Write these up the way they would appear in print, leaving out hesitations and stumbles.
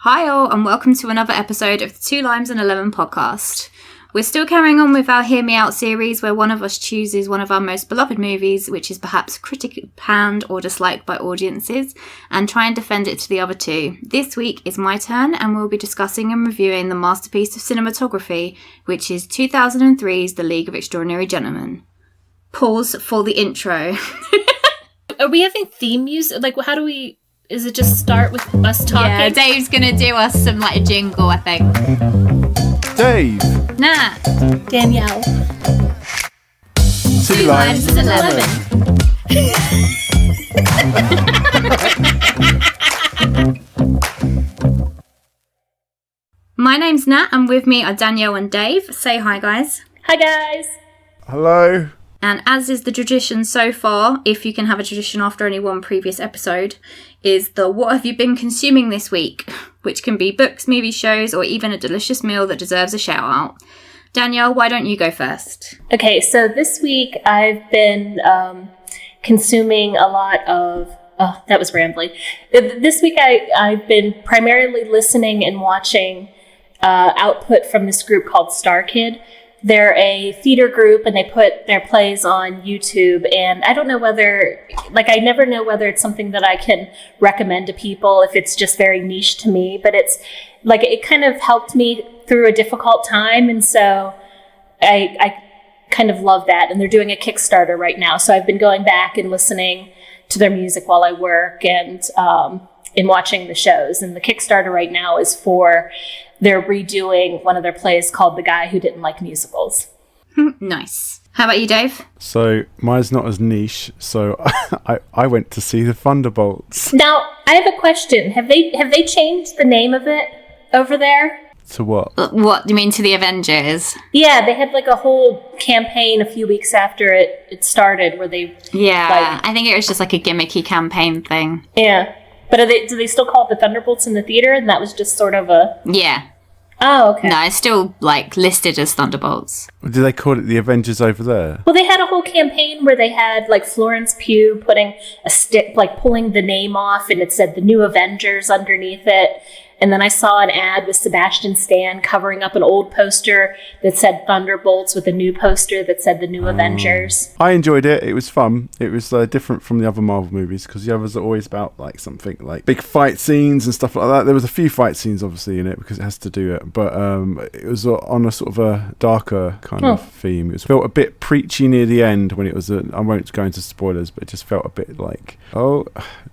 Hi all, and welcome to another episode of the Two Limes and a Lemon podcast. We're still carrying on with our Hear Me Out series where one of us chooses one of our most beloved movies, which is perhaps critically panned or disliked by audiences, and try and defend it to the other two. This week is my turn, and we'll be discussing and reviewing the masterpiece of cinematography, which is 2003's The League of Extraordinary Gentlemen. Pause for the intro. Are we having theme music? Like, how do we... Is it just start with us talking? Yeah, Dave's gonna do us some, like, a jingle, I think. Dave. Nah. Danielle. Two Limes and a Lemon. My name's Nat, and with me are Danielle and Dave. Say hi, guys. Hi, guys. Hello. And as is the tradition so far, if you can have a tradition after only one previous episode, is the what have you been consuming this week, which can be books, movie shows, or even a delicious meal that deserves a shout out. Danielle, why don't you go first? Okay, so this week I've been consuming a lot of... Oh, that was rambling. This week I've been primarily listening and watching output from this group called Star Kid. They're a theater group and they put their plays on YouTube, and I don't know whether, I never know whether it's something that I can recommend to people if it's just very niche to me, but it's it kind of helped me through a difficult time, and so I kind of love that. And they're doing a Kickstarter right now, so I've been going back and listening to their music while I work and in watching the shows. And the Kickstarter right now is for... They're redoing one of their plays called The Guy Who Didn't Like Musicals. Nice. How about you, Dave? So mine's not as niche. So I went to see the Thunderbolts. Now I have a question. Have they changed the name of it over there? To what? What do you mean, to the Avengers? Yeah, they had a whole campaign a few weeks after it started where they... Yeah, I think it was just a gimmicky campaign thing. Yeah. But do they still call it the Thunderbolts in the theater? And that was just sort of a... Yeah. Oh, okay. No, it's still, listed as Thunderbolts. Do they call it the Avengers over there? Well, they had a whole campaign where they had, Florence Pugh putting a stick, pulling the name off, and it said the New Avengers underneath it. And then I saw an ad with Sebastian Stan covering up an old poster that said Thunderbolts with a new poster that said the New Avengers. I enjoyed it. It was fun. It was different from the other Marvel movies because the others are always about something like big fight scenes and stuff like that. There was a few fight scenes obviously in it because it has to do it, but it was on a sort of a darker kind of theme. It felt a bit preachy near the end when it was. I won't go into spoilers, but it just felt a bit like, oh,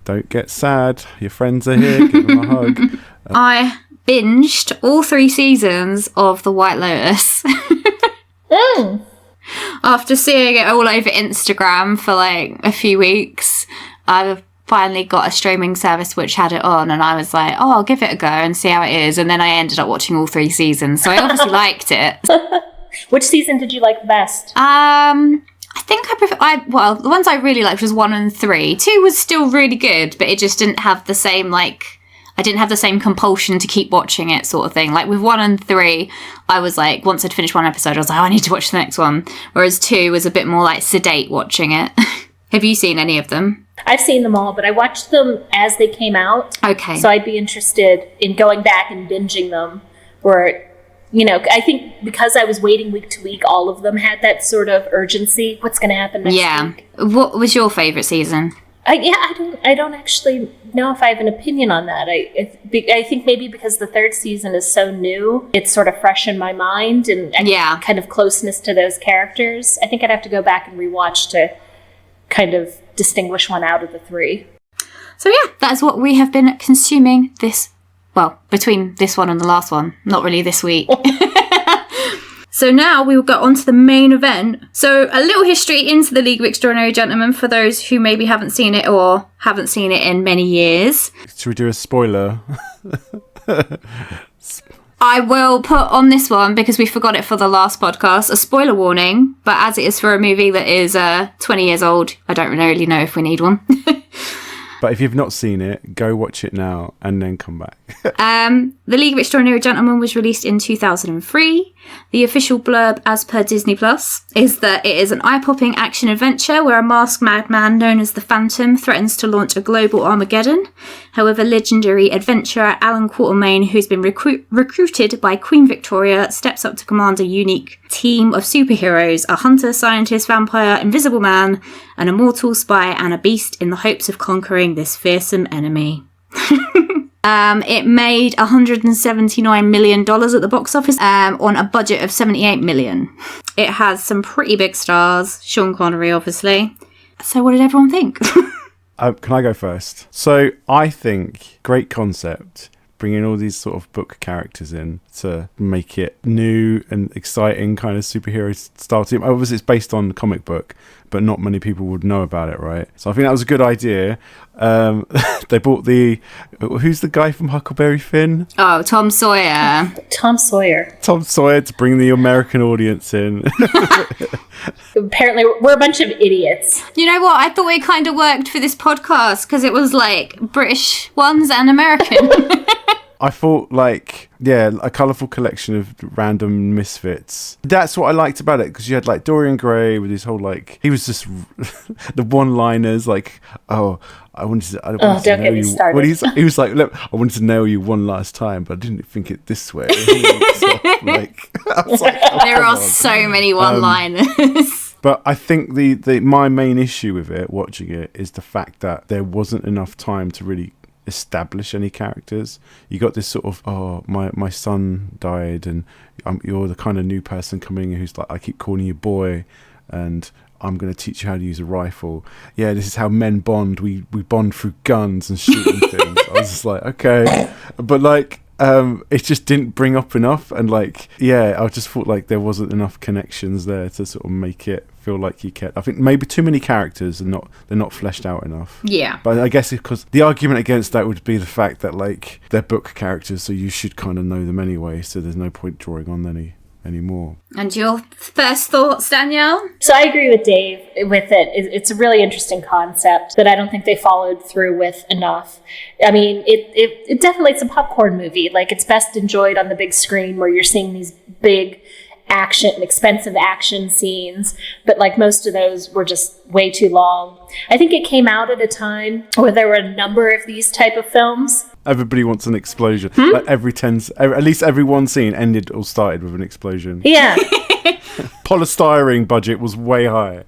don't get sad. Your friends are here. Give them a hug. I binged all 3 seasons of The White Lotus. After seeing it all over Instagram for a few weeks, I finally got a streaming service which had it on, and I was like, oh, I'll give it a go and see how it is. And then I ended up watching all 3 seasons, so I obviously liked it. Which season did you like the best? I think I prefer... the ones I really liked was 1 and 3. 2 was still really good, but it just didn't have the same, I didn't have the same compulsion to keep watching it sort of thing. With 1 and 3, I was once I'd finished one episode, I was like, oh, I need to watch the next one. Whereas 2 was a bit more sedate watching it. Have you seen any of them? I've seen them all, but I watched them as they came out. Okay. So I'd be interested in going back and binging them. Or, I think because I was waiting week to week, all of them had that sort of urgency. What's going to happen next week? What was your favourite season? I don't actually know if I have an opinion on that. I think maybe because the 3rd season is so new, it's sort of fresh in my mind and kind of closeness to those characters. I think I'd have to go back and rewatch to kind of distinguish one out of the 3. So yeah, that's what we have been consuming between this one and the last one. Not really this week. So now we will go on to the main event. So a little history into the League of Extraordinary Gentlemen for those who maybe haven't seen it or haven't seen it in many years. Should we do a spoiler? I will put on this one, because we forgot it for the last podcast, a spoiler warning. But as it is for a movie that is 20 years old, I don't really know if we need one. But if you've not seen it, go watch it now and then come back. The League of Extraordinary Gentlemen was released in 2003. The official blurb, as per Disney Plus, is that it is an eye-popping action-adventure where a masked madman known as the Phantom threatens to launch a global Armageddon. However, legendary adventurer Alan Quatermain, who's been recruited by Queen Victoria, steps up to command a unique team of superheroes, a hunter, scientist, vampire, invisible man, an immortal spy, and a beast in the hopes of conquering this fearsome enemy. It made $179 million at the box office on a budget of $78 million. It has some pretty big stars, Sean Connery, obviously. So what did everyone think? Can I go first? So I think great concept, bringing all these sort of book characters in to make it new and exciting kind of superhero style team. Obviously it's based on the comic book, but not many people would know about it, right? So I think that was a good idea. They bought who's the guy from Huckleberry Finn? Oh, Tom Sawyer. Tom Sawyer. Tom Sawyer to bring the American audience in. Apparently, we're a bunch of idiots. You know what? I thought it kind of worked for this podcast because it was like British ones and American. I thought, like, yeah, a colourful collection of random misfits. That's what I liked about it, because you had, like, Dorian Gray with his whole, like, he was just the one-liners, like, oh, I wanted to don't nail get me you. started. Well, he was like, look, I wanted to nail you one last time, but I didn't think it this way. Like, I was like, oh, there are so many one-liners. But I think my main issue with it, watching it, is the fact that there wasn't enough time to really establish any characters. You got this sort of, oh, my son died and you're the kind of new person coming in who's like, I keep calling you boy and I'm going to teach you how to use a rifle. Yeah, this is how men bond. We bond through guns and shooting things. I was just like, okay. But like, it just didn't bring up enough, and like, yeah, I just thought like there wasn't enough connections there to sort of make it feel like you cared. I think maybe too many characters and they're not fleshed out enough. Yeah. But I guess because the argument against that would be the fact that like they're book characters, so you should kind of know them anyway, so there's no point drawing on anymore. And your first thoughts, Danielle? So I agree with Dave with it. It's a really interesting concept that I don't think they followed through with enough. I mean, it definitely, it's a popcorn movie. Like, it's best enjoyed on the big screen where you're seeing these big expensive action scenes, but like most of those were just way too long. I think it came out at a time where there were a number of these type of films. Everybody wants an explosion. Like at least every one scene ended or started with an explosion. Yeah. Polystyrene budget was way high.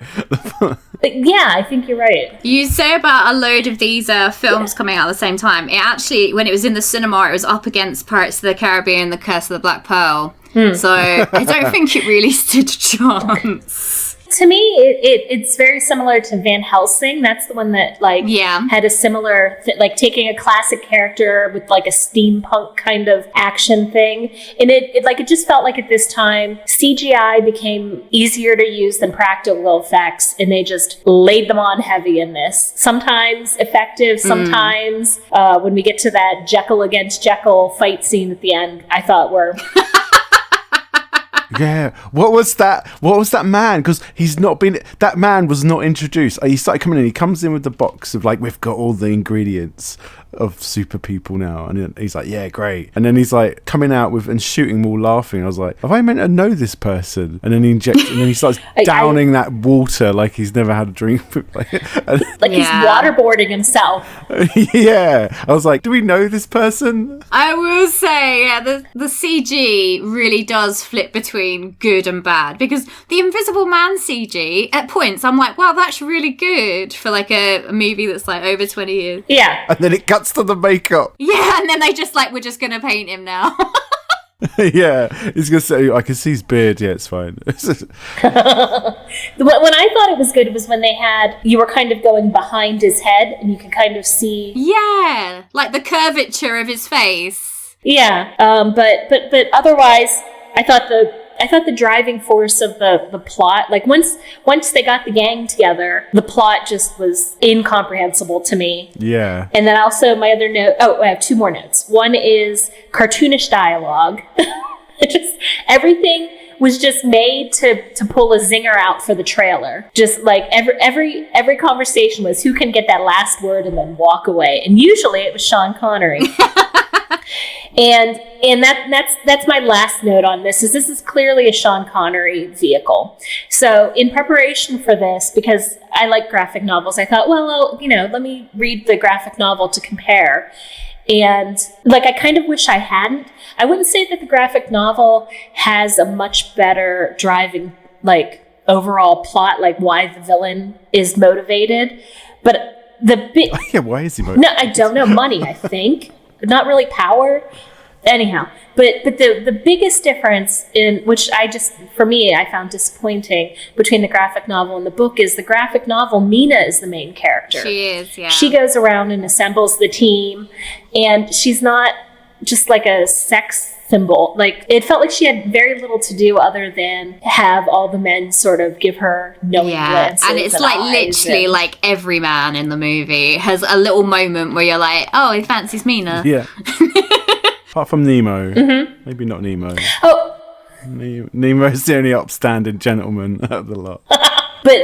Yeah, I think you're right. You say about a load of these films coming out at the same time. It actually, when it was in the cinema, it was up against Pirates of the Caribbean, The Curse of the Black Pearl. So I don't think it really stood a chance. To me, it's very similar to Van Helsing. That's the one that had a similar like taking a classic character with like a steampunk kind of action thing, and it just felt like at this time CGI became easier to use than practical effects, and they just laid them on heavy in this. Sometimes effective, sometimes when we get to that Jekyll against Jekyll fight scene at the end, I thought were. Yeah, what was that man? Because that man was not introduced. He started coming in. He comes in with the box of like, we've got all the ingredients of super people now, and then he's like, yeah, great. And then he's like coming out with and shooting them all laughing. I was like, have I meant to know this person? And then he injects, and then he starts downing that water like he's never had a drink. Like he's waterboarding himself. Yeah, I was like, do we know this person? I will say, yeah, the CG really does flip between good and bad, because the Invisible Man CG at points I'm like, wow, that's really good for like a movie that's like over 20 years. Yeah. And then it cuts to the makeup. Yeah, and then they just like, we're just gonna paint him now. Yeah, he's gonna say, I can see his beard. Yeah, it's fine. When I thought it was good was when you were kind of going behind his head and you could kind of see. Yeah, like the curvature of his face. Yeah, but otherwise, I thought the driving force of the plot, like once they got the gang together, the plot just was incomprehensible to me. Yeah. And then also my other note, I have two more notes. One is cartoonish dialogue. Just everything was just made to pull a zinger out for the trailer. Just like every conversation was who can get that last word and then walk away. And usually it was Sean Connery. And that's my last note on this. This is clearly a Sean Connery vehicle. So in preparation for this, because I like graphic novels, I thought, well, let me read the graphic novel to compare. And like, I kind of wish I hadn't. I wouldn't say that the graphic novel has a much better driving, like, overall plot, like why the villain is motivated. But yeah, why is he motivated? No, I don't know. Money, I think. Not really power. Anyhow, but the biggest difference in which for me, I found disappointing between the graphic novel and the book is the graphic novel, Mina is the main character. She is, yeah. She goes around and assembles the team, and she's not just like a sex symbol. Like, it felt like she had very little to do other than have all the men sort of give her knowing glances. And it's like literally like every man in the movie has a little moment where you're like, oh, he fancies Mina. Yeah. Apart from Nemo. Mm-hmm. Maybe not Nemo. Oh. Nemo's the only upstanding gentleman of the lot. But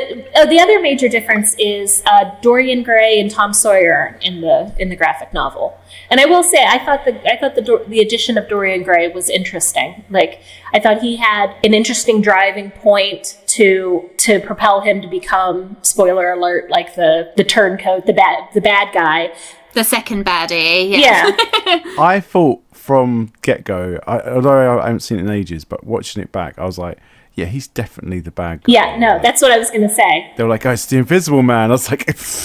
the other major difference is Dorian Gray and Tom Sawyer in the graphic novel. And I will say, I thought the addition of Dorian Gray was interesting. Like, I thought he had an interesting driving point to propel him to become, spoiler alert, like the turncoat, the bad guy. The second baddie. Yeah. I thought from get-go, although I haven't seen it in ages, but watching it back, I was like, yeah, he's definitely the bad guy. Yeah, no, that's what I was going to say. They were like, oh, it's the Invisible Man. I was like,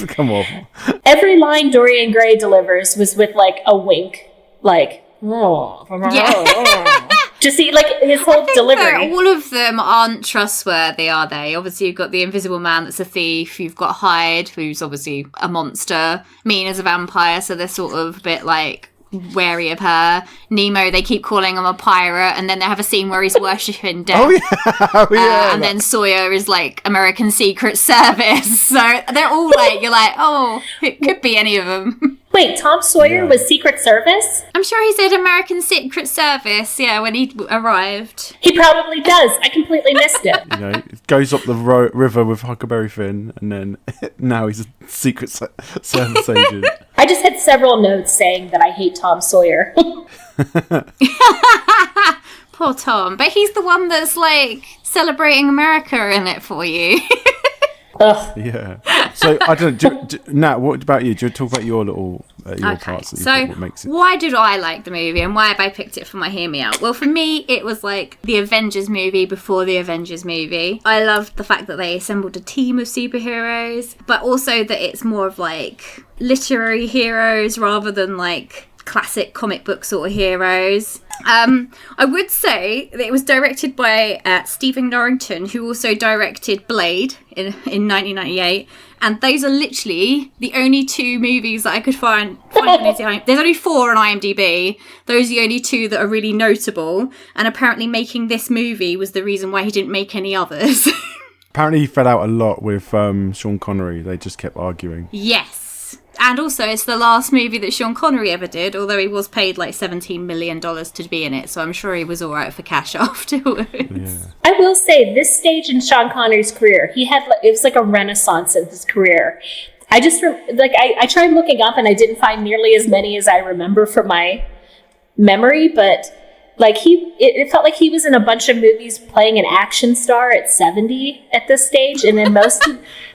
come on. Every line Dorian Gray delivers was with, like, a wink. Like, oh. Yeah. Just see, like, his whole delivery. All of them aren't trustworthy, are they? Obviously, you've got the Invisible Man that's a thief. You've got Hyde, who's obviously a monster. Mina's a vampire, so they're sort of a bit, like, wary of her. Nemo, they keep calling him a pirate, and then they have a scene where he's worshipping death. And then Sawyer is like American Secret Service. So they're all like, you're like, oh, it could be any of them. Wait, Tom Sawyer was Secret Service? I'm sure he said American Secret Service, yeah, when he arrived. He probably does. I completely missed it. It goes up the river with Huckleberry Finn, and then now he's a Secret Service agent. I just had several notes saying that I hate Tom Sawyer. Poor Tom. But he's the one that's, like, celebrating America in it for you. Ugh. Yeah. So, I don't know. Nat, what about you? Do you talk about your little parts that you thought what makes it? Why did I like the movie and why have I picked it for my Hear Me Out? Well, for me, it was like the Avengers movie before the Avengers movie. I loved the fact that they assembled a team of superheroes, but also that it's more of like literary heroes rather than like classic comic book sort of heroes. I would say that it was directed by Stephen Norrington, who also directed Blade in 1998, and those are literally the only two movies that I could find on his There's only 4 on IMDb. Those are the only 2 that are really notable, and apparently making this movie was the reason why he didn't make any others. Apparently he fell out a lot with Sean Connery. They just kept arguing. Yes. And also, it's the last movie that Sean Connery ever did, although he was paid like $17 million to be in it, so I'm sure he was all right for cash afterwards. Yeah. I will say, this stage in Sean Connery's career, it was like a renaissance in his career. I just, I tried looking up and I didn't find nearly as many as I remember from my memory, but like it felt like he was in a bunch of movies playing an action star at 70 at this stage, and then most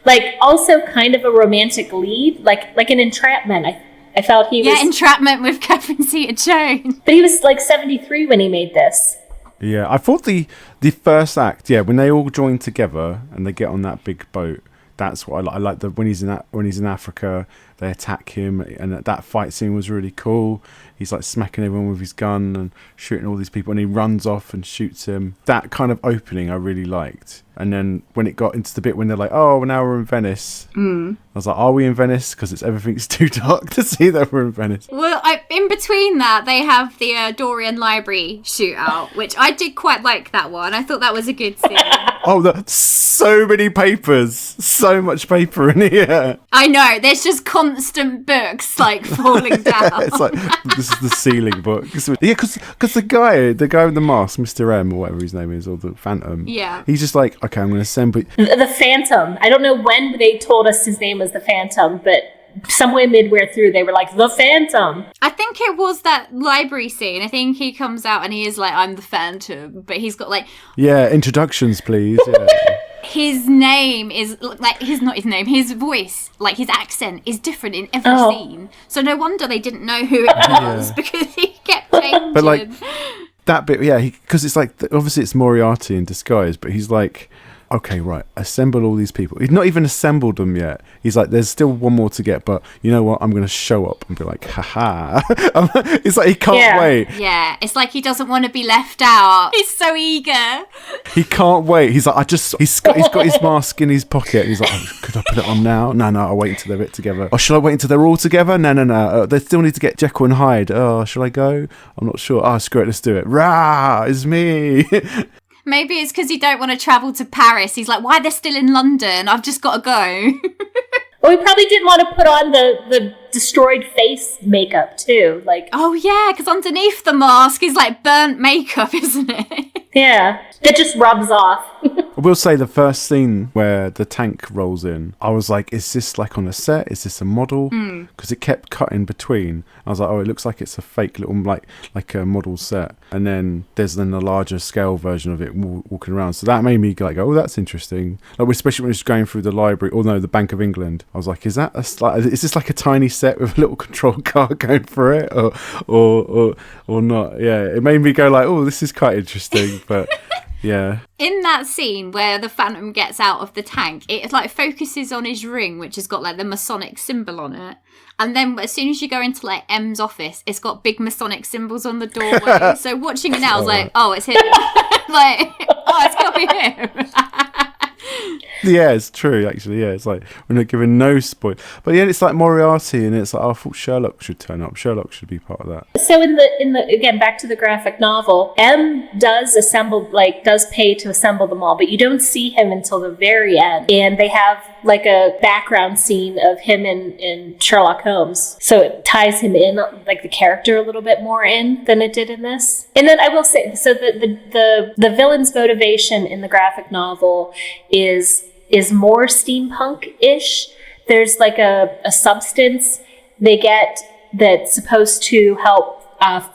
like also kind of a romantic lead, like an Entrapment. I felt he was. Yeah, Entrapment with Catherine Zeta-Jones. But he was like 73 when he made this. Yeah, I thought the first act, when they all join together and they get on that big boat, that's what I like. When he's in Africa, they attack him, and that fight scene was really cool. He's like smacking everyone with his gun and shooting all these people, and he runs off and shoots him. That kind of opening I really liked. And then when it got into the bit when they're like, oh, now we're in Venice. I was like, are we in Venice? Because everything's too dark to see that we're in Venice. Well, in between that, they have the Dorian Library shootout, which I did quite like that one. I thought that was a good scene. So many papers. So much paper in here. I know. There's just constant books like falling down. It's like, this is the ceiling book. Yeah, because the guy with the mask, Mr. M, or whatever his name is, or the Phantom, he's just like, okay, I'm going to assemble... The Phantom. I don't know when they told us his name was the Phantom, but somewhere midway through they were like, the Phantom. I think it was that library scene. I think he comes out and he is like, I'm the Phantom, but he's got like... Yeah, introductions, please. Yeah. His name is like his voice, like his accent is different in every scene. So no wonder they didn't know who it was because he kept changing. But like that bit, because it's like obviously it's Moriarty in disguise, but he's like, okay, right, assemble all these people. He's not even assembled them yet. He's like, there's still one more to get, but you know what? I'm going to show up and be like, haha. It's like he can't wait. Yeah, it's like he doesn't want to be left out. He's so eager. He can't wait. He's like, he's got his mask in his pocket. He's like, could I put it on now? No, I'll wait until they're together. Or should I wait until they're all together? No. They still need to get Jekyll and Hyde. Oh, should I go? I'm not sure. Oh, screw it, let's do it. Rah, it's me. Maybe it's because he don't want to travel to Paris. He's like, why they're still in London? I've just got to go. Well, he probably didn't want to put on the destroyed face makeup, too. Like, oh, yeah, because underneath the mask is like burnt makeup, isn't it? Yeah, that just rubs off. I will say the first scene where the tank rolls in, I was like, is this like on a set? Is this a model? Because it kept cutting between. I was like, oh, it looks like it's a fake little like a model set. And then there's a larger scale version of it walking around. So that made me like, oh, that's interesting. Like, especially when it's going through the library, or no, the Bank of England. I was like, is this like a tiny set with a little control car going through it, or not? Yeah, it made me go like, oh, this is quite interesting, but. Yeah. In that scene where the Phantom gets out of the tank, it like focuses on his ring, which has got like the Masonic symbol on it. And then as soon as you go into like M's office, it's got big Masonic symbols on the doorway. So watching it now, I was like, oh, it's him. Like, oh, it's got to be him. Yeah, it's true, actually. Yeah, it's like we're not giving no spoil. But yeah, it's like Moriarty, and it's like, oh, I thought Sherlock should turn up. Sherlock should be part of that. So in the again, back to the graphic novel, M does pay to assemble them all, but you don't see him until the very end. And they have like a background scene of him in Sherlock Holmes. So it ties him in, like the character a little bit more in than it did in this. And then I will say, so the villain's motivation in the graphic novel is more steampunk-ish. There's like a substance they get that's supposed to help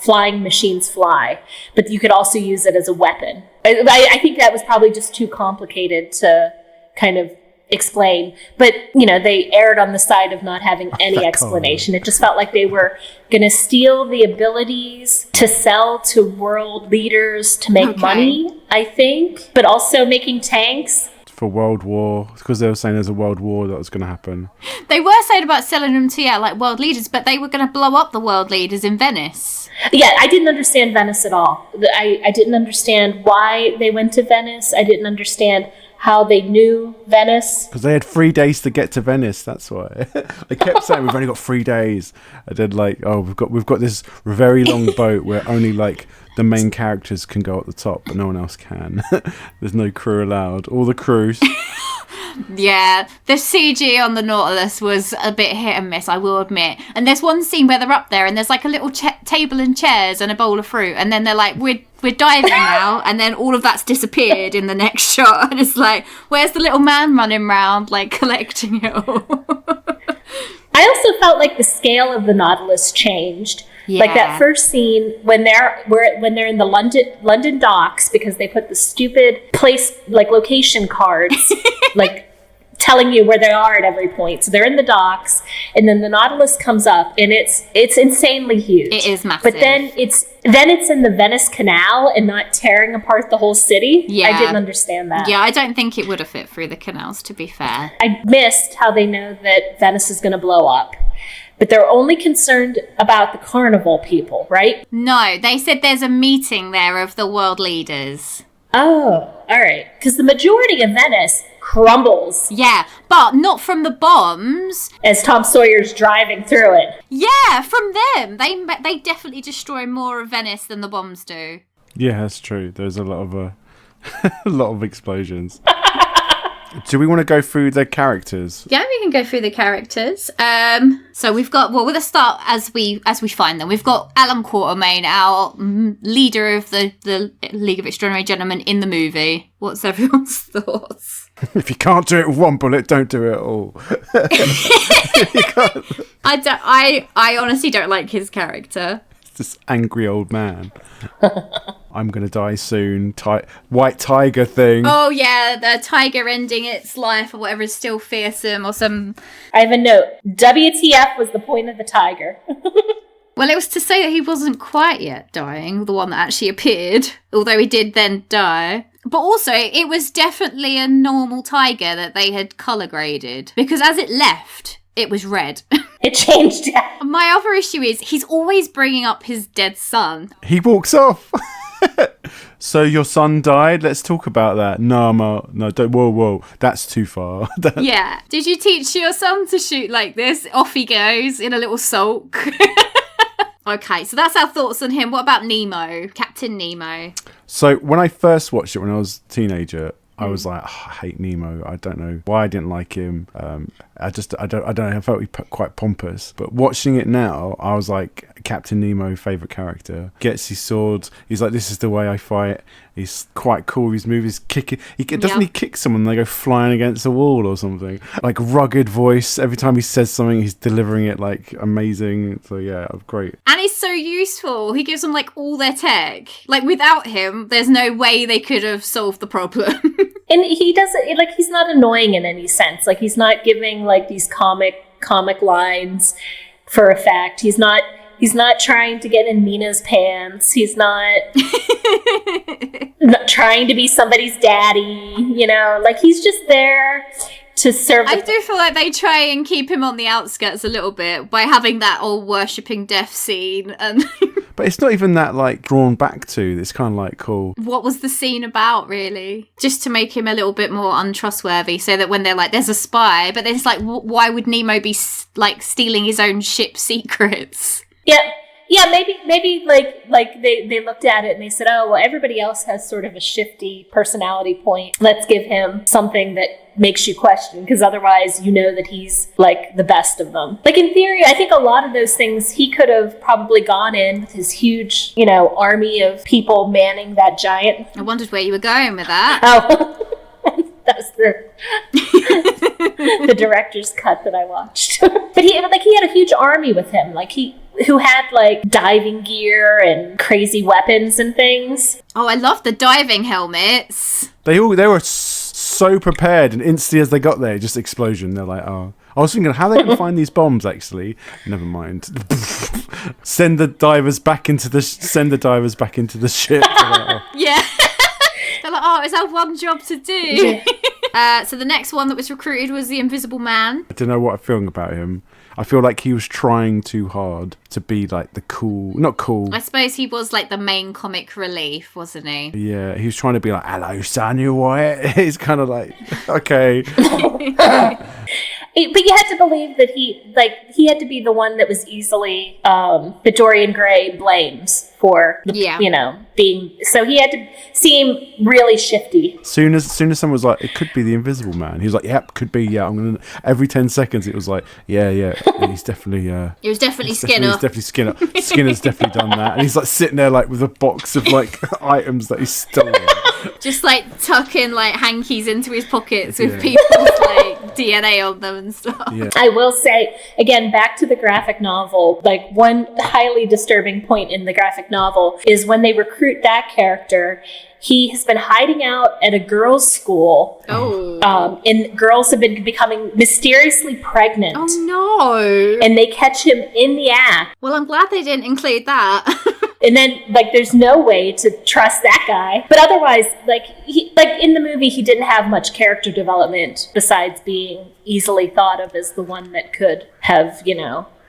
flying machines fly, but you could also use it as a weapon. I think that was probably just too complicated to kind of explain, but they erred on the side of not having any explanation. It just felt like they were going to steal the abilities to sell to world leaders to make money, I think, but also making tanks for World War, because they were saying there's a World War that was going to happen. They were saying about selling them to like world leaders, but they were going to blow up the world leaders in Venice. Yeah, I didn't understand Venice at all. I didn't understand why they went to Venice. I didn't understand how they knew Venice. Because they had 3 days to get to Venice, that's why. They kept saying, we've only got 3 days. And then like, oh, we've got this very long boat where only like the main characters can go at the top, but no one else can. There's no crew allowed. All the crews. Yeah, the CG on the Nautilus was a bit hit and miss, I will admit. And there's one scene where they're up there and there's like a little table and chairs and a bowl of fruit, and then they're like, we're diving now, and then all of that's disappeared in the next shot, and it's like, where's the little man running around like collecting it all? I also felt like the scale of the Nautilus changed. Yeah. Like that first scene when they're in the London docks, because they put the stupid place like location cards like telling you where they are at every point. So they're in the docks, and then the Nautilus comes up, and it's insanely huge. It is massive. But then it's in the Venice Canal and not tearing apart the whole city. Yeah. I didn't understand that. Yeah, I don't think it would have fit through the canals, to be fair. I missed how they know that Venice is going to blow up. But they're only concerned about the carnival people, right? No, they said there's a meeting there of the world leaders. Oh, all right. Because the majority of Venice crumbles. Yeah, but not from the bombs. As Tom Sawyer's driving through it. Yeah, from them. They definitely destroy more of Venice than the bombs do. Yeah, that's true. There's a lot of a lot of explosions. Do we want to go through the characters? Yeah, we can go through the characters. So we've got, well, let's start as we find them. We've got Alan Quatermain, our leader of the League of Extraordinary Gentlemen in the movie. What's everyone's thoughts? If you can't do it with one bullet, don't do it at all. I honestly don't like his character. This angry old man. I'm gonna die soon. White tiger thing. Oh yeah, the tiger ending its life or whatever is still fearsome or some. I have a note. WTF was the point of the tiger. Well, it was to say that he wasn't quite yet dying, the one that actually appeared, although he did then die. But also, it was definitely a normal tiger that they had colour graded, because as it left, it was red. It changed. My other issue is he's always bringing up his dead son. He walks off. So your son died? Let's talk about that. No, don't. Whoa. That's too far. Yeah. Did you teach your son to shoot like this? Off he goes in a little sulk. Okay, so that's our thoughts on him. What about Nemo? Captain Nemo. So when I first watched it when I was a teenager, I was like, I hate Nemo. I don't know why I didn't like him. I don't know. I felt he quite pompous. But watching it now, I was like, Captain Nemo, favourite character. Gets his sword. He's like, this is the way I fight. He's quite cool. His movies kicking. He kick someone and they go flying against a wall or something. Like rugged voice. Every time he says something, he's delivering it like amazing. So yeah, great. And he's so useful. He gives them like all their tech. Like without him, there's no way they could have solved the problem. And he doesn't, like, he's not annoying in any sense. Like, he's not giving, like, these comic lines for effect. He's not trying to get in Mina's pants. He's not trying to be somebody's daddy, you know? Like, he's just there to serve. I do feel like they try and keep him on the outskirts a little bit by having that all worshipping death scene. And but it's not even that like drawn back to. It's kind of like cool. What was the scene about, really? Just to make him a little bit more untrustworthy, so that when they're like, "There's a spy," but then it's like, why would Nemo be like stealing his own ship secrets? Yeah, maybe like they looked at it and they said, oh, well, everybody else has sort of a shifty personality point. Let's give him something that makes you question, because otherwise you know that he's like the best of them. Like in theory, I think a lot of those things he could have probably gone in with his huge, army of people manning that giant. I wondered where you were going with that. Oh. That's the director's cut that I watched. But he had a huge army with him, who had like diving gear and crazy weapons and things. Oh, I love the diving helmets. They were so prepared, and instantly as they got there, just explosion. They're like, oh. I was thinking, how are they going to find these bombs, actually? Never mind. Send the divers back into the ship. Like, oh. Yeah. They're like, oh, it's our one job to do. Yeah. So the next one that was recruited was the Invisible Man. I don't know what I'm feeling about him. I feel like he was trying too hard to be like not cool. I suppose he was like the main comic relief, wasn't he? Yeah, he was trying to be like, hello, son, you white. He's kind of like, okay. But you had to believe that he had to be the one that was easily that Dorian Gray blames for being, so he had to seem really shifty. Soon as someone was like, it could be the Invisible Man, he was like, yep, could be, yeah, I'm gonna. Every 10 seconds it was like, yeah, he's definitely it was definitely Skinner. He's definitely Skinner. Skinner's definitely done that. And he's like sitting there like with a box of like items that he's stolen. Just like tucking like hankies into his pockets with people's like DNA on them and stuff. Yeah. I will say, again, back to the graphic novel, like one highly disturbing point in the graphic novel is when they recruit that character, he has been hiding out at a girls' school. Oh. And girls have been becoming mysteriously pregnant. Oh no. And they catch him in the act. Well, I'm glad they didn't include that. And then, like, there's no way to trust that guy. But otherwise, in the movie, he didn't have much character development besides being easily thought of as the one that could have,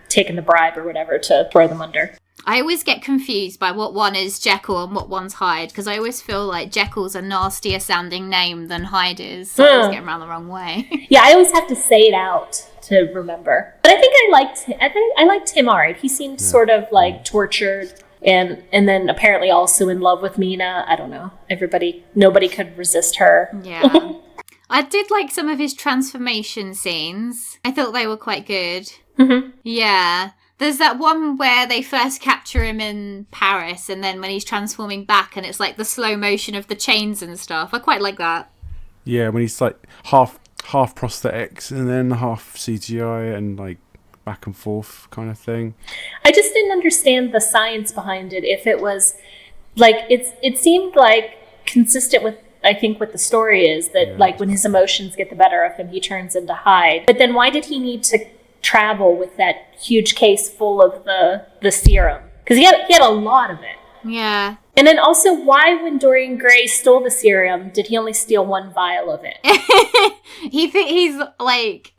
taken the bribe or whatever to throw them under. I always get confused by what one is Jekyll and what one's Hyde, because I always feel like Jekyll's a nastier sounding name than Hyde is, so I always get around the wrong way. Yeah, I always have to say it out to remember. But I think I liked him all right. He seemed sort of like tortured. And then apparently also in love with Mina. I don't know. Nobody could resist her. Yeah. I did like some of his transformation scenes. I thought they were quite good. Mm-hmm. Yeah. There's that one where they first capture him in Paris, and then when he's transforming back, and it's like the slow motion of the chains and stuff. I quite like that. Yeah, when he's like half prosthetics and then half CGI and like back and forth kind of thing. I just didn't understand the science behind it. If it was like it seemed like consistent with, I think, what the story is, that like when his emotions get the better of him, he turns into Hyde. But then why did he need to travel with that huge case full of the serum? Because he had a lot of it. Yeah. And then also, why, when Dorian Gray stole the serum, did he only steal one vial of it? He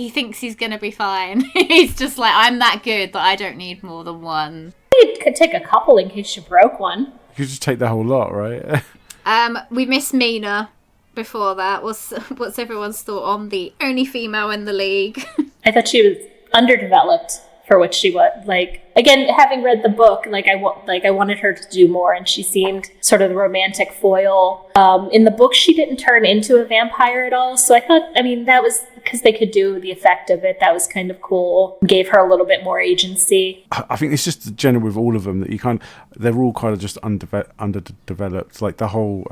thinks he's gonna be fine. He's just like, I'm that good that I don't need more than one. You could take a couple in case you broke one. You could just take the whole lot, right? We missed Mina before that. What's everyone's thought on the only female in the league? I thought she was underdeveloped for what she was. Like, again, having read the book, I wanted her to do more, and she seemed sort of the romantic foil. In the book, she didn't turn into a vampire at all, so I thought, that was because they could do the effect of it. That was kind of cool. Gave her a little bit more agency. I think it's just general with all of them that they're all kind of just underdeveloped. Like the whole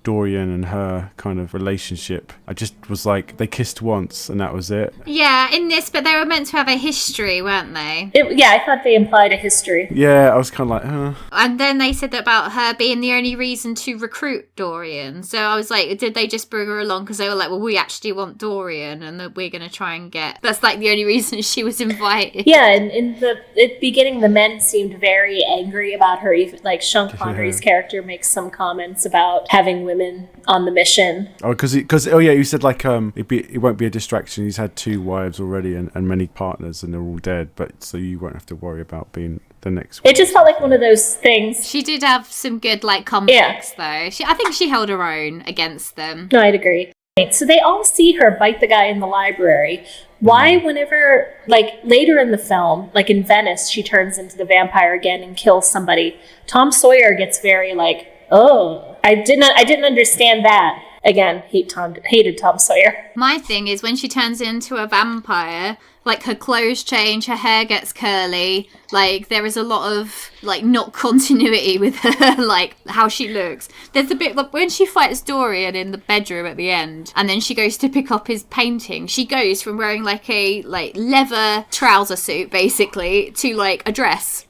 Dorian and her kind of relationship. I just was like, they kissed once and that was it. Yeah, in this, but they were meant to have a history, weren't they? I thought they implied a history. Yeah, I was kind of like, And then they said that about her being the only reason to recruit Dorian. So I was like, did they just bring her along because they were like, well, we actually want Dorian and that we're going to try and get... That's like the only reason she was invited. Yeah, and in the beginning, the men seemed very angry about her. Even like Sean Connery's character makes some comments about having women on the mission. Oh, you said like it won't be a distraction. He's had 2 wives already and many partners, and they're all dead. But so you won't have to worry about being the next one. It just felt like one of those things. She did have some good conflicts though. I think she held her own against them. No, I'd agree. So they all see her bite the guy in the library. Why, whenever, later in the film, in Venice, she turns into the vampire again and kills somebody, Tom Sawyer gets very oh, I didn't understand that. Again, hated Tom Sawyer. My thing is when she turns into a vampire, her clothes change, her hair gets curly, there is a lot of, not continuity with her, how she looks. There's a bit, when she fights Dorian in the bedroom at the end, and then she goes to pick up his painting, she goes from wearing, a, leather trouser suit, basically, to, a dress.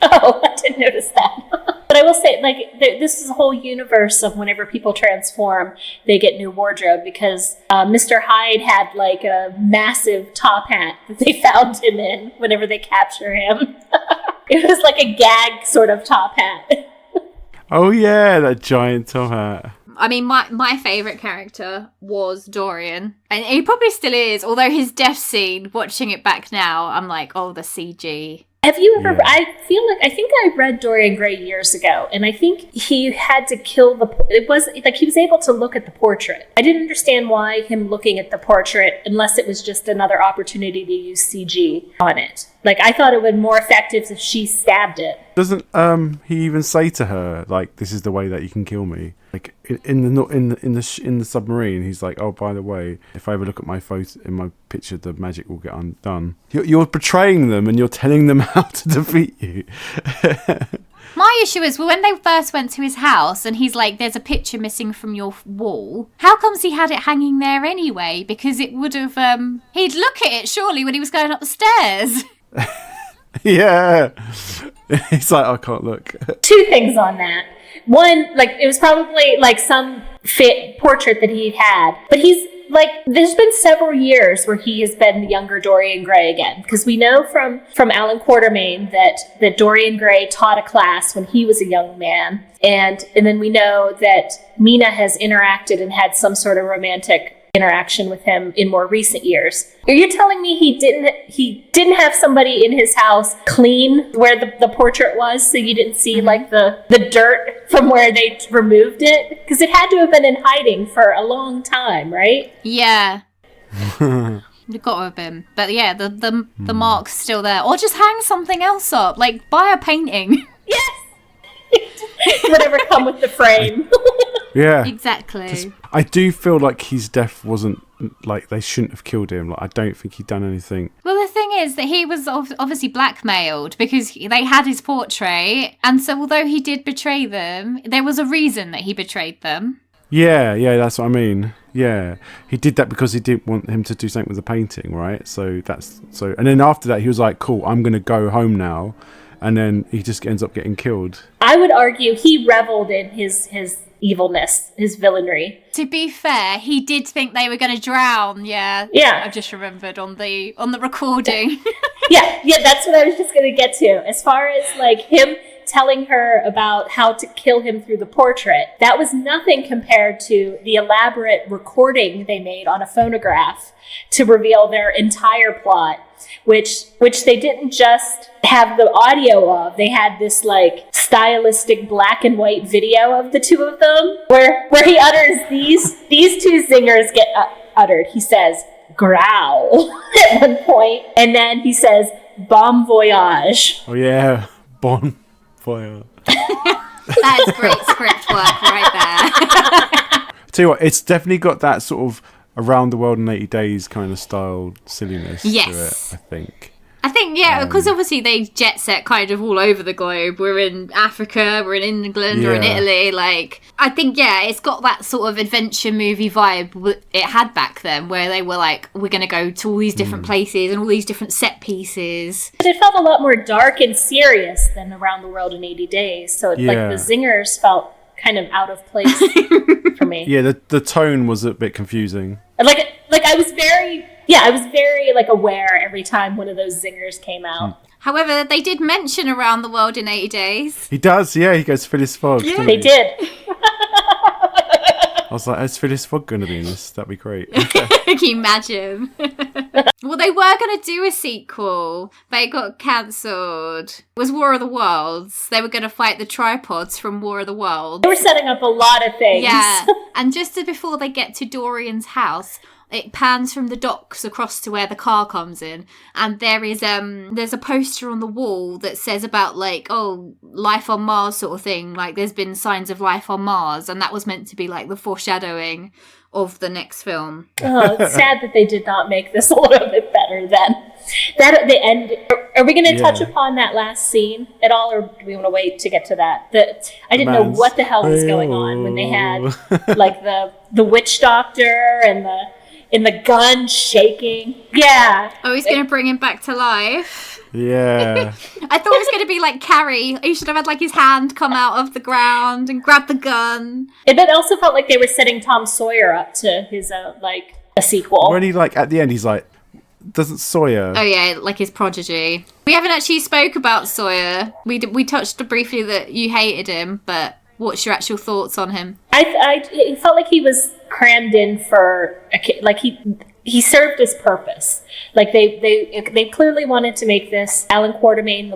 Oh, I didn't notice that. But I will say, this is a whole universe of whenever people transform, they get new wardrobe, because Mr. Hyde had, a massive top hat that they found him in whenever they capture him. It was like a gag sort of top hat. Oh, yeah, that giant top hat. My favourite character was Dorian. And he probably still is, although his death scene, watching it back now, I'm like, oh, the CG. Have you ever... Yeah. I think I read Dorian Gray years ago, and I think he had to kill it was he was able to look at the portrait. I didn't understand why him looking at the portrait, unless it was just another opportunity to use CG on it. I thought it would be more effective if she stabbed it. Doesn't he even say to her, this is the way that you can kill me? In the submarine, he's like, oh, by the way, if I ever look at my photo in my picture, the magic will get undone. You're betraying them and you're telling them how to defeat you. My issue is, when they first went to his house and he's like, there's a picture missing from your wall, how comes he had it hanging there anyway? Because it would have, he'd look at it surely when he was going up the stairs. Yeah. He's like, I can't look. 2 things on that. One, it was probably some fit portrait that he'd had, but he's there's been several years where he has been the younger Dorian Gray again, because we know from Alan Quatermain that Dorian Gray taught a class when he was a young man, and then we know that Mina has interacted and had some sort of romantic interaction with him in more recent years. Are you telling me he didn't have somebody in his house clean where the portrait was, so you didn't see the dirt from where they removed it? Because it had to have been in hiding for a long time, right? Yeah. It got to have been. But yeah, the mark's still there. Or just hang something else up. Buy a painting. Yes! Whatever come with the frame. Yeah. Exactly. I do feel like his death wasn't, like, they shouldn't have killed him. Like, I don't think he'd done anything. Well, the thing is that he was obviously blackmailed because they had his portrait. And so although he did betray them, there was a reason that he betrayed them. Yeah, that's what I mean. Yeah. He did that because he didn't want him to do something with the painting, right? So and then after that, he was like, cool, I'm going to go home now. And then he just ends up getting killed. I would argue he reveled in his evilness, his villainy. To be fair, he did think they were going to drown. Yeah. I've just remembered on the recording. yeah, that's what I was just going to get to. As far as like him telling her about how to kill him through the portrait, that was nothing compared to the elaborate recording they made on a phonograph to reveal their entire plot, which they didn't just have the audio of. They had this like stylistic black and white video of the two of them where he utters these two zingers get uttered. He says growl at one point, and then he says bon voyage. Oh yeah, bon voyage. That is great script work right there. Tell you what, it's definitely got that sort of Around the World in 80 Days kind of style silliness to it, I think. Yeah, because obviously they jet set kind of all over the globe. We're in Africa, we're in England, we're in Italy. Like, I think, it's got that sort of adventure movie vibe it had back then, where they were like, we're going to go to all these different places and all these different set pieces. But it felt a lot more dark and serious than Around the World in 80 Days. So, like, the zingers felt kind of out of place for me. Yeah, the tone was a bit confusing. Like I was very like aware every time one of those zingers came out. However, they did mention Around the World in 80 Days. He does, yeah. He goes Phileas Fogg. Yeah, they did. I was like, is Phileas Fogg going to be in this? That'd be great. Can you imagine? Well, they were going to do a sequel, but it got cancelled. It was War of the Worlds. They were going to fight the tripods from War of the Worlds. They were setting up a lot of things. Yeah, and just before they get to Dorian's house, it pans from the docks across to where the car comes in, and there's a poster on the wall that says about like, oh, life on Mars sort of thing, like there's been signs of life on Mars, and that was meant to be like the foreshadowing of the next film. Oh, it's sad that they did not make this a little bit better then. That at the end, are we going to touch upon that last scene at all, or do we want to wait to get to that? I didn't know what the hell was going on when they had like the witch doctor and the gun shaking. Yeah. Oh, he's going to bring him back to life. Yeah. I thought it was going to be like Carrie. He should have had like his hand come out of the ground and grab the gun. It also felt like they were setting Tom Sawyer up to his like a sequel. When he like at the end, he's like, doesn't Sawyer? Oh yeah, like his prodigy. We haven't actually spoke about Sawyer. We touched briefly that you hated him, but what's your actual thoughts on him? It felt like he was crammed in for like he served his purpose. Like they clearly wanted to make this Alan Quartermain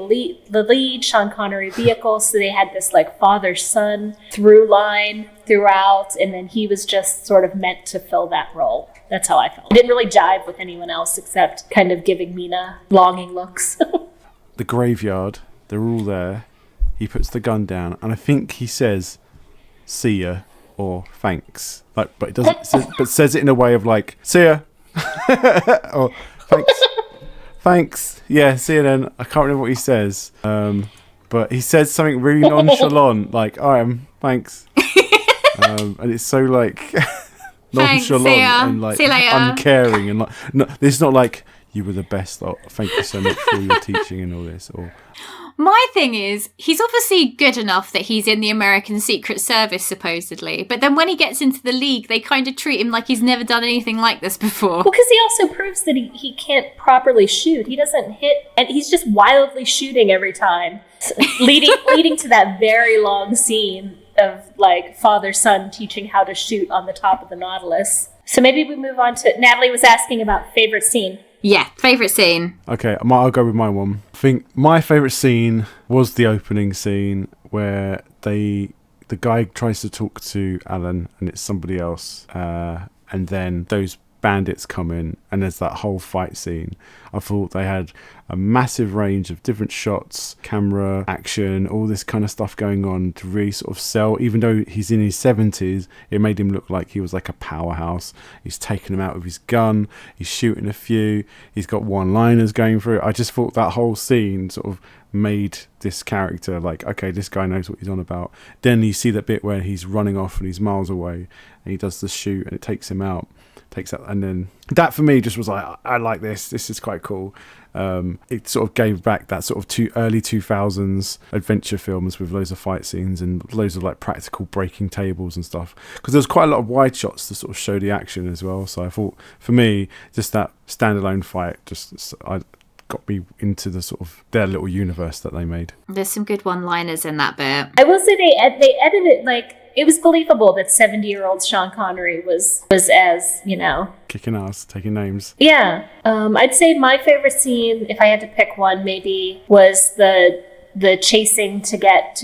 the lead, Sean Connery vehicle, so they had this like father-son through line throughout, and then he was just sort of meant to fill that role. That's how I felt. It didn't really jive with anyone else except kind of giving Mina longing looks. The graveyard, they're all there. He puts the gun down, and I think he says, "See ya" or "Thanks." Like, but it doesn't. But says it in a way of like, "See ya," or "Thanks." Thanks. Yeah, see you then. I can't remember what he says. But he says something really nonchalant, like, thanks. And it's so like nonchalant and like uncaring and like no, it's not like you were the best. Oh, thank you so much for your teaching and all this. Or my thing is, he's obviously good enough that he's in the American Secret Service, supposedly. But then when he gets into the League, they kind of treat him like he's never done anything like this before. Well, because he also proves that he can't properly shoot. He doesn't hit, and he's just wildly shooting every time, leading to that very long scene of like father-son teaching how to shoot on the top of the Nautilus. So maybe we move on to, Natalie was asking about favorite scene. Yeah, favourite scene. Okay, I'll go with my one. I think my favourite scene was the opening scene where the guy tries to talk to Alan and it's somebody else. And then those bandits come in and there's that whole fight scene. I thought they had a massive range of different shots, camera, action, all this kind of stuff going on to really sort of sell. Even though he's in his 70s, it made him look like he was like a powerhouse. He's taking him out with his gun, he's shooting a few, he's got one-liners going through. I just thought that whole scene sort of made this character like, okay, this guy knows what he's on about. Then you see that bit where he's running off and he's miles away and he does the shoot and it takes him out, and then that for me just was like, I like this is quite cool. It sort of gave back that sort of early 2000s adventure films with loads of fight scenes and loads of like practical breaking tables and stuff, because there was quite a lot of wide shots to sort of show the action as well. So I thought for me just that standalone fight got me into the sort of their little universe that they made. There's some good one-liners in that bit. I will say they edited it like it was believable that 70-year-old Sean Connery was as, kicking ass, taking names. Yeah. I'd say my favorite scene, if I had to pick one, maybe was the chasing to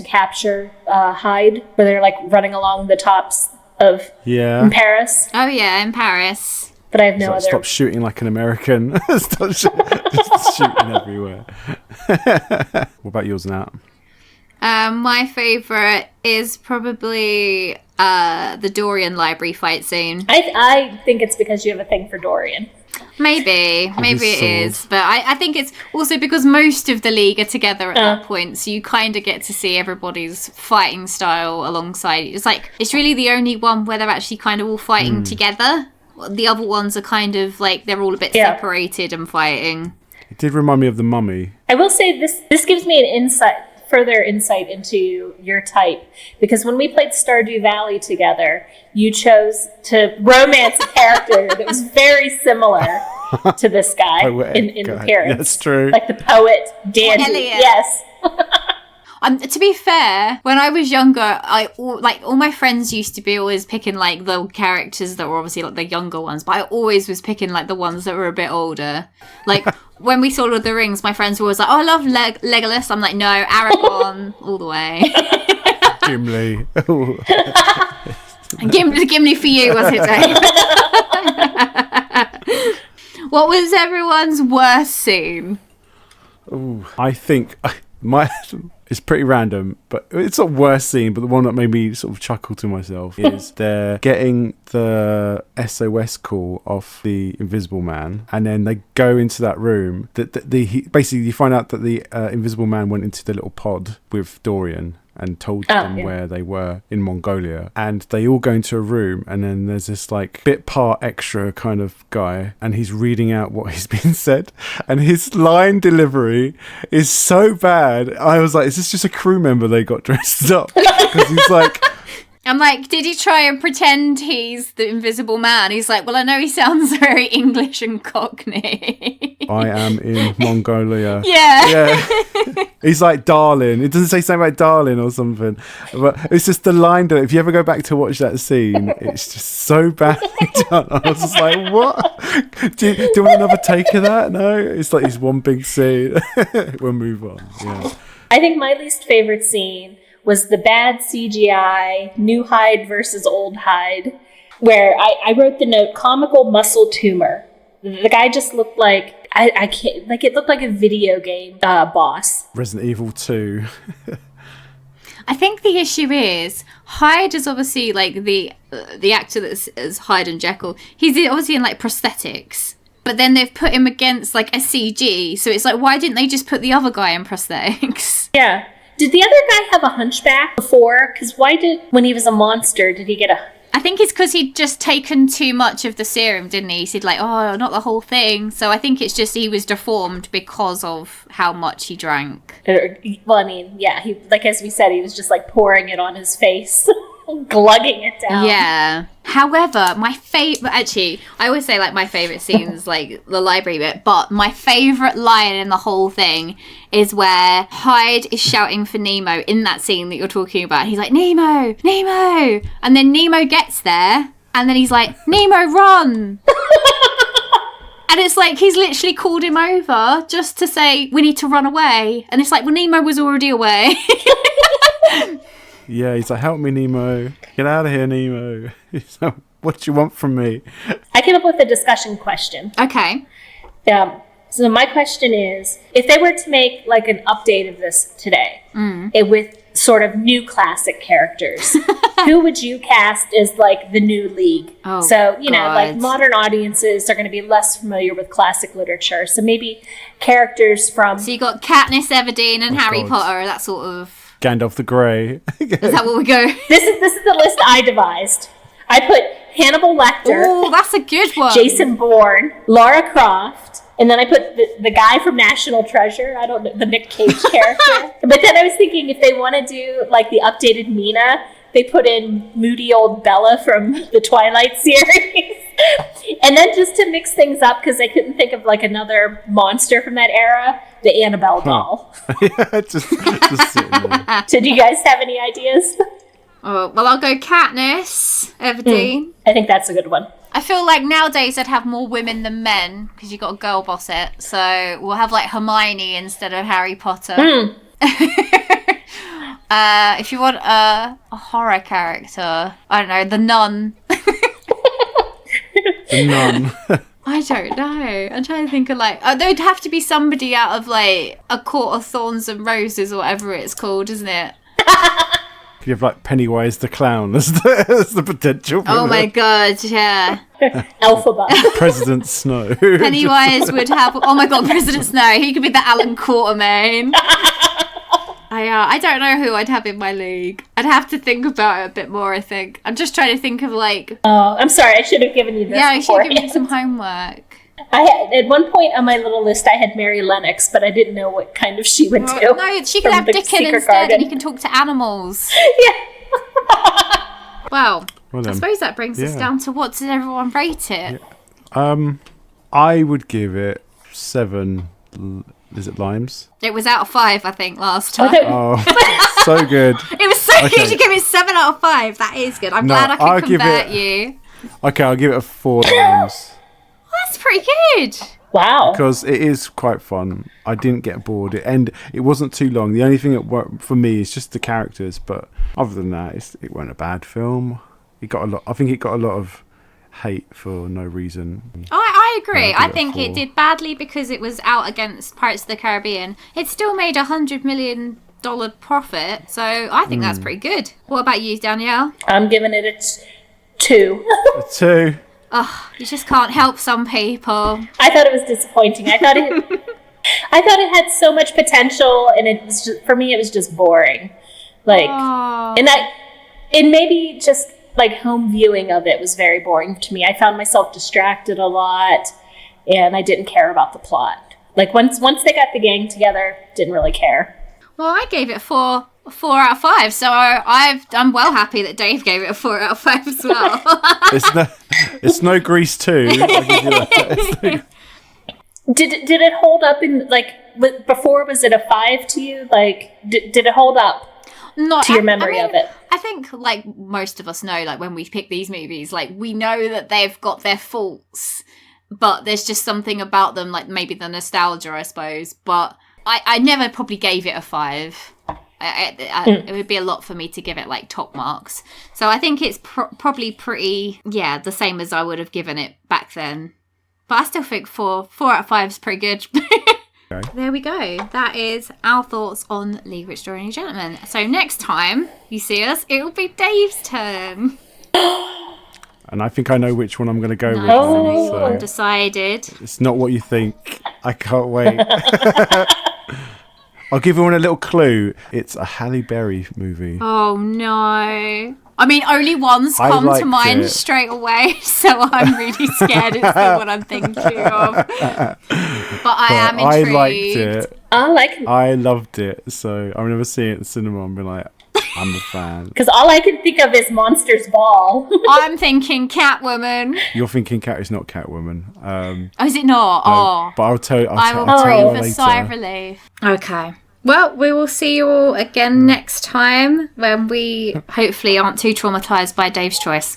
capture Hyde, where they're like running along the tops of in Paris. Oh yeah, in Paris. But I have no other. Stop shooting like an American. Stop just shooting everywhere. What about yours, Nat? My favourite is probably the Dorian library fight scene. I think it's because you have a thing for Dorian. Maybe it is, but I think it's also because most of the League are together at that point, so you kind of get to see everybody's fighting style alongside. It's really the only one where they're actually kind of all fighting together. The other ones are kind of like they're all a bit separated and fighting. It did remind me of The Mummy. I will say this gives me an further insight into your type, because when we played Stardew Valley together, you chose to romance a character that was very similar to this guy in appearance. That's true. Like the poet Dandy. Elliot. Yes. To be fair, when I was younger, all my friends used to be always picking like the characters that were obviously like the younger ones, but I always was picking like the ones that were a bit older. Like when we saw Lord of the Rings, my friends were always like, "Oh, I love Legolas." I'm like, "No, Aragorn all the way." Gimli. Gimli for you, was it, Dave? What was everyone's worst scene? Ooh, I think it's pretty random, but it's not worst scene, but the one that made me sort of chuckle to myself is they're getting the SOS call off the Invisible Man, and then they go into that room. Basically, you find out that the Invisible Man went into the little pod with Dorian and told them where they were in Mongolia, and they all go into a room, and then there's this like bit part extra kind of guy, and he's reading out what has been said, and his line delivery is so bad. I was like, is this just a crew member they got dressed up? Because he's like, I'm like, did he try and pretend he's the Invisible Man? He's like, well, I know he sounds very English and Cockney. I am in Mongolia. Yeah. He's like, darling. It doesn't say something about darling or something. But it's just the line that if you ever go back to watch that scene, it's just so badly done. I was just like, what? Do you want another take of that? No? It's like this one big scene. We'll move on. Yeah. I think my least favorite scene was the bad CGI, new Hyde versus old Hyde, where I wrote the note, comical muscle tumor. The guy just looked like, I can't, like it looked like a video game boss. Resident Evil 2. I think the issue is Hyde is obviously like the actor that's as Hyde and Jekyll. He's obviously in like prosthetics. But then they've put him against like a CG. So it's like, why didn't they just put the other guy in prosthetics? Yeah. Did the other guy have a hunchback before? Because when he was a monster, did he get a... I think it's because he'd just taken too much of the serum, didn't he? He said like, oh, not the whole thing. So I think it's just he was deformed because of how much he drank. Well, I mean, yeah, he, like as we said, he was just like pouring it on his face. Glugging it down. Yeah. However, my favorite, actually, I always say like my favorite scene is like the library bit, but my favorite line in the whole thing is where Hyde is shouting for Nemo in that scene that you're talking about. He's like, Nemo, Nemo. And then Nemo gets there and then he's like, Nemo, run. And it's like he's literally called him over just to say, we need to run away. And it's like, well, Nemo was already away. Yeah, he's like, help me, Nemo. Get out of here, Nemo. He's like, what do you want from me? I came up with a discussion question. Okay. So my question is, if they were to make like an update of this today, with sort of new classic characters, who would you cast as like the new League? Oh, so, you know, God. like modern audiences are going to be less familiar with classic literature. So maybe characters from... So you got Katniss Everdeen and Harry God. Potter, that sort of... Gandalf the Grey. Is that what we go? This is the list I devised. I put Hannibal Lecter, Oh, that's a good one. Jason Bourne, Lara Croft, and then I put the guy from National Treasure. I don't know, the Nick Cage character. But then I was thinking if they want to do like the updated Mina, they put in moody old Bella from the Twilight series. And then just to mix things up, because I couldn't think of like another monster from that era, the Annabelle doll. Yeah, just sitting there. So do you guys have any ideas? Oh, well, I'll go Katniss Everdeen. I think that's a good one. I feel like nowadays I'd have more women than men because you got to girl boss it. So we'll have like Hermione instead of Harry Potter. If you want a horror character, I don't know, the Nun. The Nun. I don't know. I'm trying to think of like, there'd have to be somebody out of like A Court of Thorns and Roses or whatever it's called, isn't it? You have like Pennywise the Clown as the potential. For Oh my god, yeah. Elphaba. President Snow. Pennywise would have. Oh my god, President Snow. He could be the Alan Quatermain. I don't know who I'd have in my league. I'd have to think about it a bit more. I think I'm just trying to think of like. Oh, I'm sorry. I should have given you this. Yeah, I should give you beforehand. some homework. I had at one point on my little list, I had Mary Lennox, but I didn't know what kind of she would do. No, she could from have the Dickon Secret instead, Garden. and he can talk to animals. Yeah. Well, Well I then. suppose that brings us Yeah. down to what did everyone rate it? I would give it 7. Is it limes? It was out of 5, I think, last time. Okay. Oh, so good. It was so good to give it 7 out of 5. That is good. I'm No, glad I I'll could give convert it- you. Okay, I'll give it a 4 limes That's pretty good. Wow. because it is quite fun. I didn't get bored, and it wasn't too long. The only thing that worked for me is just the characters, but other than that, it wasn't a bad film. It got a lot. I think it got a lot of hate for no reason. I agree. Yeah, I'll I give it a think it 4. did badly because it was out against Pirates of the Caribbean. It still made $100 million profit, so I think that's pretty good. What about you, Danielle? I'm giving it a 2. A 2. Oh, you just can't help some people. I thought it was disappointing. I thought it had so much potential, and it was just, for me, it was just boring. Like, Oh. and maybe just like home viewing of it was very boring to me. I found myself distracted a lot, and I didn't care about the plot. Like once they got the gang together, didn't really care. Well, I gave it 4 out of 5, so I'm well happy that Dave gave it a 4 out of 5 as well. It's no Grease 2. I'll give you that. It's no- Did it hold up in like before? Was it a 5 to you? Like did it hold up Not to your memory of it? I think, like most of us know, like when we pick these movies, like we know that they've got their faults, but there's just something about them, like maybe the nostalgia, I suppose. But I never probably gave it a 5. It would be a lot for me to give it like top marks. So I think it's probably pretty, the same as I would have given it back then. But I still think 4 out of 5 is pretty good. Okay. There we go. That is our thoughts on League of Extraordinary Gentlemen. So next time you see us, it will be Dave's turn. And I think I know which one I'm going to go with. Nice. now, I know you've so undecided. it's not what you think. I can't wait. I'll give everyone a little clue. It's a Halle Berry movie. Oh no. I mean, only one's I come to liked mind it. straight away, so I'm really scared it's the one I'm thinking of. But I am intrigued. I liked it. I loved it. So I remember seeing it in the cinema and being like, I'm a fan. because all I can think of is Monsters Ball. I'm thinking Catwoman. You're thinking Cat is not Catwoman. Oh, is it not? Oh. But I'll tell you. I will I'll tell you breathe a later. sigh of relief. Okay. Well, we will see you all again next time when we hopefully aren't too traumatized by Dave's choice.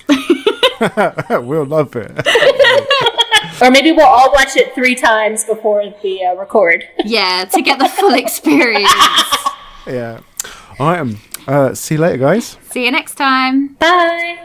We'll love it. Or maybe we'll all watch it 3 times before the record. Yeah, to get the full experience. Yeah. All right. See you later, guys. See you next time. Bye.